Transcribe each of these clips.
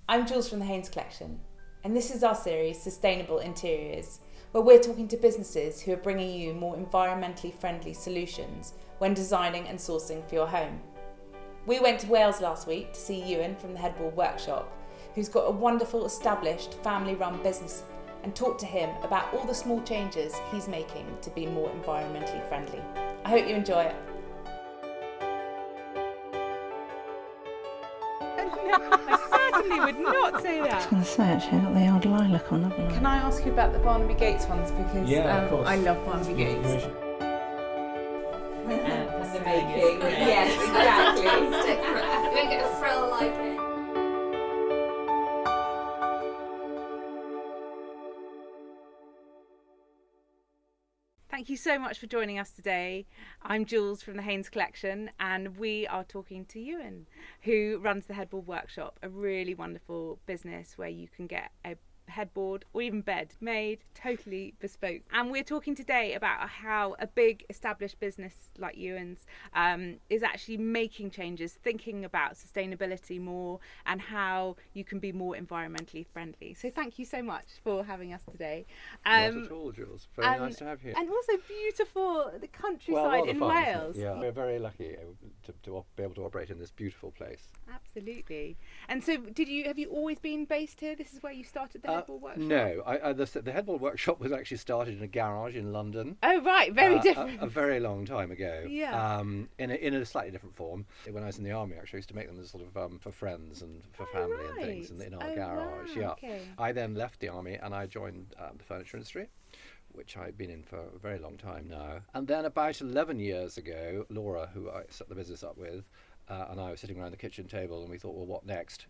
I'm Jules from the Haines Collection, and this is our series, Sustainable Interiors, where we're talking to businesses who are bringing you more environmentally friendly solutions when designing and sourcing for your home. We went to Wales last week to see Euan from the Headboard Workshop, who's got a wonderful established family-run business, and talked to him about all the small changes he's making to be more environmentally friendly. I hope you enjoy it. I certainly would not say that. I was going to say, actually, I've got the old lilac on, haven't I? Can I ask you about the Barnaby Gates ones? Because of course. I love Barnaby Gates. And the making. Yes, exactly. It's different. You won't get a frill like it. Thank you so much for joining us today. I'm Jules from the Haines Collection, and we are talking to Euan, who runs the Headboard Workshop, a really wonderful business where you can get a headboard or even bed made totally bespoke. And we're talking today about how a big established business like Euan's is actually making changes, thinking about sustainability more and how you can be more environmentally friendly. So thank you so much for having us today. Not at all, Jules. Very nice to have you. And also beautiful, the countryside Well, in fun, Wales. yeah, we're very lucky to be able to operate in this beautiful place. Absolutely. And so have you always been based here? This is where you started the Headboard Workshop? No, the Headboard Workshop was actually started in a garage in London. Oh, right, very different. A very long time ago. Yeah. In a slightly different form. When I was in the army, actually, I used to make them as sort of for friends and for family and things in our garage. Wow, yeah. okay. I then left the army and I joined the furniture industry, which I've been in for a very long time now. And then about 11 years ago, Laura, who I set the business up with, and I was sitting around the kitchen table, and we thought, well, what next?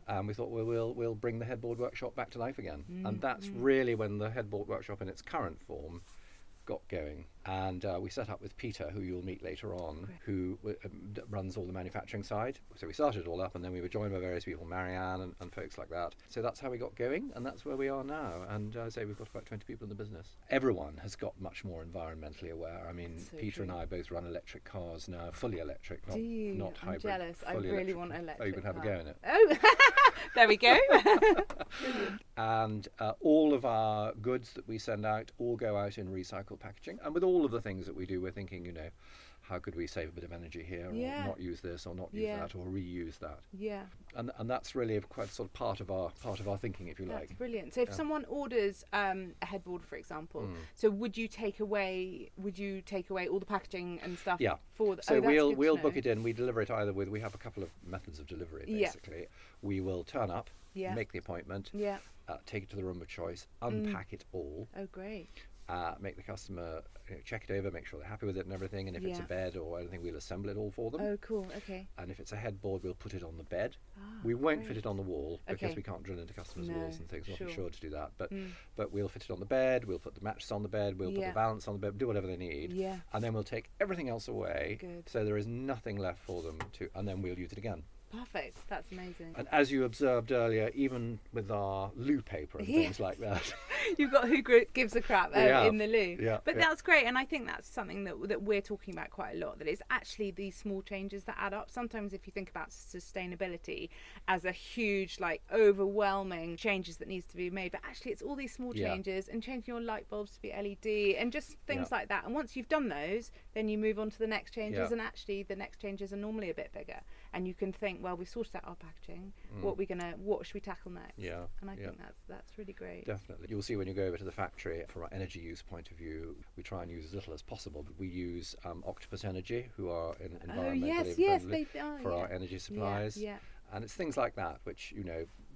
And we thought, well, we'll bring the Headboard Workshop back to life again. And that's really when the Headboard Workshop in its current form got going. And we set up with Peter, who you'll meet later on, who runs all the manufacturing side. So we started it all up, and then we were joined by various people, Marianne and folks like that. So that's how we got going, and that's where we are now. And I say we've got about 20 people in the business. Everyone has got much more environmentally aware. I mean, So Peter true. and I both run electric cars now, fully electric, Do you? not I'm hybrid. jealous. I fully really electric. want an electric Oh, you can have car. a go in it. Oh, there we go. And all of our goods that we send out all go out in recycled packaging. And with all of the things that we do, we're thinking, how could we save a bit of energy here, Yeah. or not use this, or not use Yeah. that, or reuse that. Yeah, And that's really quite sort of part of our thinking, if you that's like. brilliant. So if someone orders a headboard, for example, so would you take away all the packaging and stuff? Yeah. For the, So oh, that's good to we'll know. book it in. We deliver it either we have a couple of methods of delivery, basically. We will turn up, Yeah. make the appointment, Yeah. take it to the room of choice, unpack it all, Oh, great. make the customer check it over, make sure they're happy with it and everything. And if it's a Yeah. bed or anything, we'll assemble it all for them. Oh, cool. Okay. And if it's a headboard, we'll put it on the bed. Ah, We won't great. fit it on the wall because Okay. we can't drill into customers' No, walls and things. We're not sure. sure to do that. But we'll fit it on the bed. We'll put the mattress on the bed. We'll put Yeah. the valance on the bed. Do whatever they need. Yeah. And then we'll take everything else away. Good. So there is nothing left for them to. And then we'll use it again. Perfect. That's amazing. And as you observed earlier, even with our loo paper and Yes. things like that. You've got gives a crap in the loo. Yeah, But yeah. that's great, and I think that's something that we're talking about quite a lot, that it's actually these small changes that add up. Sometimes if you think about sustainability as a huge, overwhelming changes that needs to be made, but actually it's all these small Yeah. changes, and changing your light bulbs to be LED and just things Yeah. like that. And once you've done those, then you move on to the next changes, Yeah. and actually the next changes are normally a bit bigger, and you can think, well, we've sorted out our packaging, what should we tackle next? Yeah, And I yeah. think that's really great. Definitely. You'll see when you go over to the factory, from our energy use point of view, we try and use as little as possible. But we use Octopus Energy, who are environmentally yes, friendly they are, for yeah. our energy supplies. Yeah. And it's things like that, which,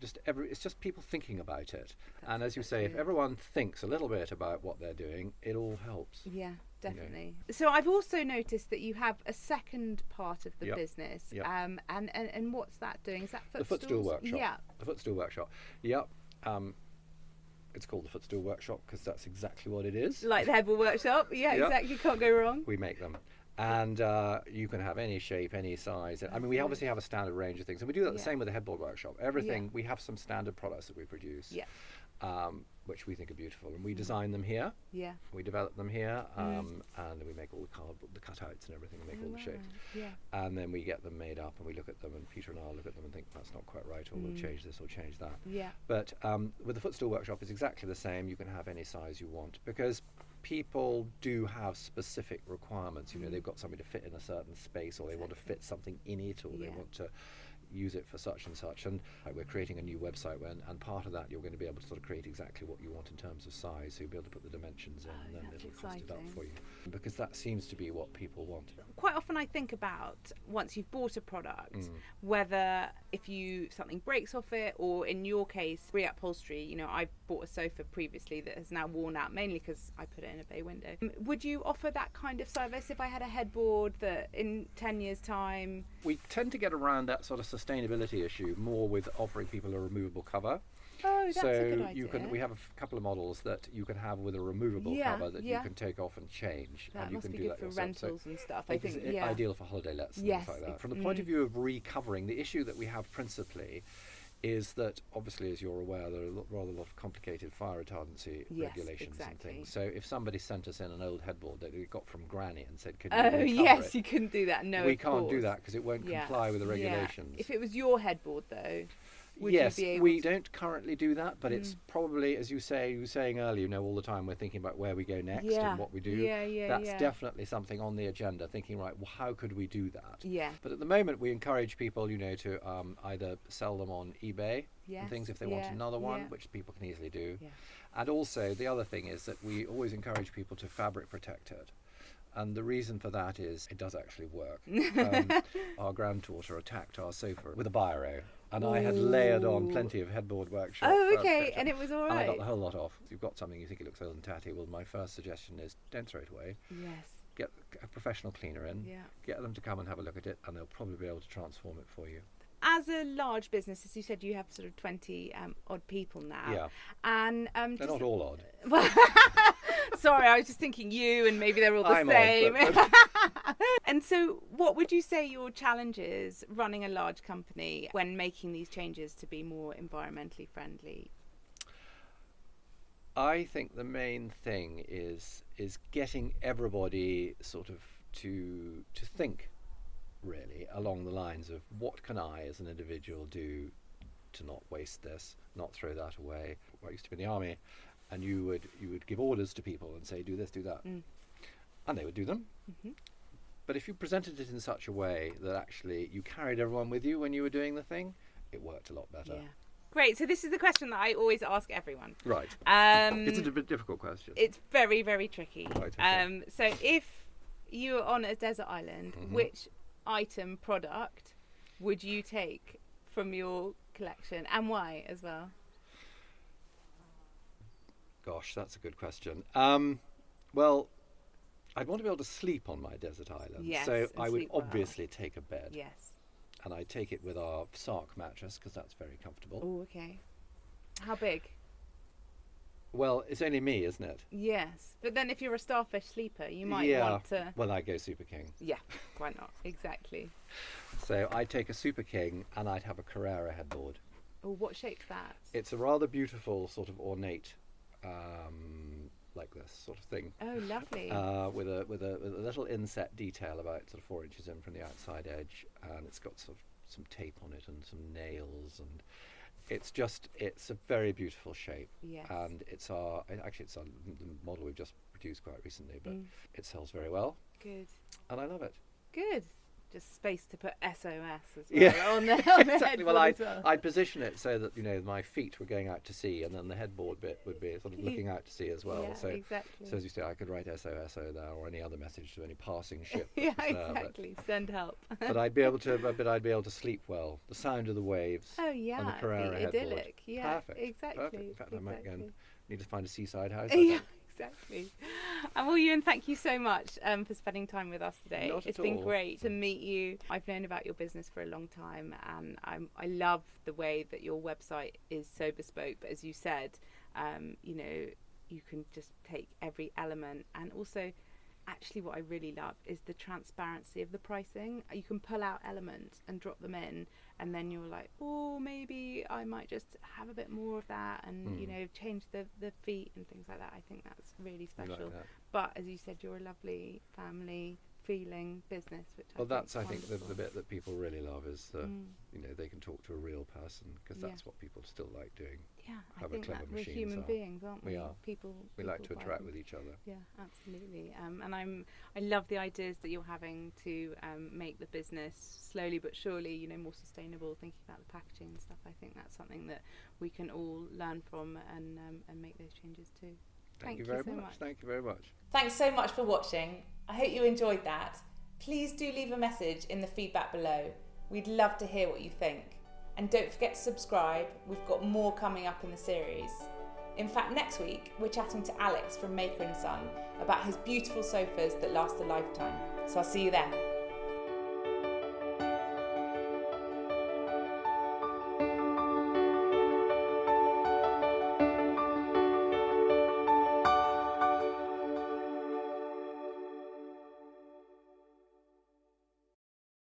it's just people thinking about it. And as you That's say, if brilliant. everyone thinks a little bit about what they're doing, it all helps. Yeah, definitely. So I've also noticed that you have a second part of the Yep. business. Yep. And what's that doing? Is that The Footstool Workshop. Yeah. The Footstool Workshop. Yep. It's called the Footstool Workshop because that's exactly what it is. Like the Headboard Workshop. Yeah, Yep. exactly. Can't go wrong. We make them. And you can have any shape, any size. I mean, we obviously have a standard range of things. And we do that the Yeah. same with the Headboard Workshop. Everything, Yeah. we have some standard products that we produce. Yeah. which we think are beautiful, and we design them here. Yeah. We develop them here, and we make all the cardboard, the cutouts and everything, and make all the shapes. Yeah. And then we get them made up, and we look at them, and Peter and I look at them and think that's not quite right, or we'll change this or change that. Yeah. But with the Footstool Workshop, it's exactly the same. You can have any size you want, because people do have specific requirements. You know, they've got something to fit in a certain space, or they want to fit something in it, or they want to use it for such and such. And we're creating a new website, and part of that you're going to be able to sort of create exactly what you want in terms of size, so you'll be able to put the dimensions in, and then it'll cost it up for you, because that seems to be what people want. Quite often I think about, once you've bought a product, whether if something breaks off it, or in your case reupholstery. You know, I've bought a sofa previously that has now worn out, mainly because I put it in a bay window. Would you offer that kind of service if I had a headboard that in 10 years time? We tend to get around that sort of sustainability issue more with offering people a removable cover. Oh, that's so a good idea. we have a couple of models that you can have with a removable cover that you can take off and change. That and you must can be do good that for yourself. rentals and stuff. I I think it's ideal for holiday lets and things like that. From the point of view of recovering, the issue that we have principally is that, obviously, as you're aware, there are rather a lot of complicated fire retardancy regulations and things. So if somebody sent us in an old headboard that we got from Granny and said, "Can you recover it?" You couldn't do that. No, we can't do that because it won't comply with the regulations. If it was your headboard, though, would yes, you be able we to... don't currently do that, but it's probably, as you were saying earlier, you know, all the time we're thinking about where we go next and what we do. That's definitely something on the agenda, thinking, right, well, how could we do that? Yeah. But at the moment, we encourage people, you know, to either sell them on eBay and things if they want another one, which people can easily do. Yeah. And also, the other thing is that we always encourage people to fabric protect it. And the reason for that is it does actually work. Our granddaughter attacked our sofa with a biro, and I had layered on plenty of Headboard Workshop. Oh, okay, and it was all right. And I got the whole lot off. If you've got something you think it looks old and tatty, well, my first suggestion is don't throw it away. Yes. Get a professional cleaner in. Yeah. Get them to come and have a look at it, and they'll probably be able to transform it for you. As a large business, as you said, you have sort of 20 odd people now. Yeah. And they're not all odd. Well, sorry, I was just thinking you, and maybe they're all the I'm same. Odd, but And so, what would you say your challenge is running a large company when making these changes to be more environmentally friendly? I think the main thing is getting everybody sort of to think really along the lines of what can I as an individual do to not waste this, not throw that away. I used to be in the army, and you would give orders to people and say do this, do that, and they would do them. But if you presented it in such a way that actually you carried everyone with you when you were doing the thing, it worked a lot better. Yeah. Great. So this is the question that I always ask everyone. Right. It's a difficult question. It's very, very tricky. Right, okay. So if you were on a desert island, which item, product would you take from your collection, and why as well? Gosh, that's a good question. Well, I'd want to be able to sleep on my desert island. Yes, so I would sleep well. obviously take a bed. Yes. And I'd take it with our Sark mattress because that's very comfortable. Oh, okay. How big? Well, it's only me, isn't it? Yes. But then if you're a starfish sleeper, you might want to... Well, I go Super King. Yeah, why not? Exactly. So I'd take a Super King and I'd have a Carrera headboard. Oh, what shape's that? It's a rather beautiful sort of ornate, like this sort of thing. Oh, lovely. With a little inset detail about sort of 4 inches in from the outside edge, and it's got sort of some tape on it and some nails, and it's a very beautiful shape. Yes. And it's the model we've just produced quite recently, but it sells very well. Good. And I love it. Good. Just space to put SOS as well on the exactly. headboard Well, as well. I'd position it so that, you know, my feet were going out to sea, and then the headboard bit would be sort of looking out to sea as well. Yeah, so, exactly. So as you say, I could write SOS there or any other message to any passing ship. Yeah, there, exactly. Send help. But I'd be able to sleep well. The sound of the waves. Oh yeah, on the Carrera headboard. idyllic. Yeah, Perfect. exactly. Perfect. In fact, I might need to find a seaside house. Yeah, exactly. Well, Euan, thank you so much for spending time with us today. Not It's at been all. great to meet you. I've known about your business for a long time, and I love the way that your website is so bespoke. But as you said, you know, you can just take every element, and also actually what I really love is the transparency of the pricing. You can pull out elements and drop them in, and then you're like, oh, maybe I might just have a bit more of that, and you know, change the feet and things like that. I think that's really special. Like that. But as you said, you're a lovely family feeling business, which Well, that's, I think think, the bit that people really love is you know, they can talk to a real person, because that's what people still like doing. Yeah, I Clever think that we're machines human are. beings, aren't we? We are. People like to buy interact them. with each other. Yeah, absolutely. And I love the ideas that you're having to make the business slowly but surely, you know, more sustainable. Thinking about the packaging and stuff. I think that's something that we can all learn from and make those changes too. Thank you very much. Thank you very much. Thanks so much for watching. I hope you enjoyed that. Please do leave a message in the feedback below. We'd love to hear what you think. And don't forget to subscribe. We've got more coming up in the series. In fact, next week we're chatting to Alex from Maker & Son about his beautiful sofas that last a lifetime. So I'll see you there.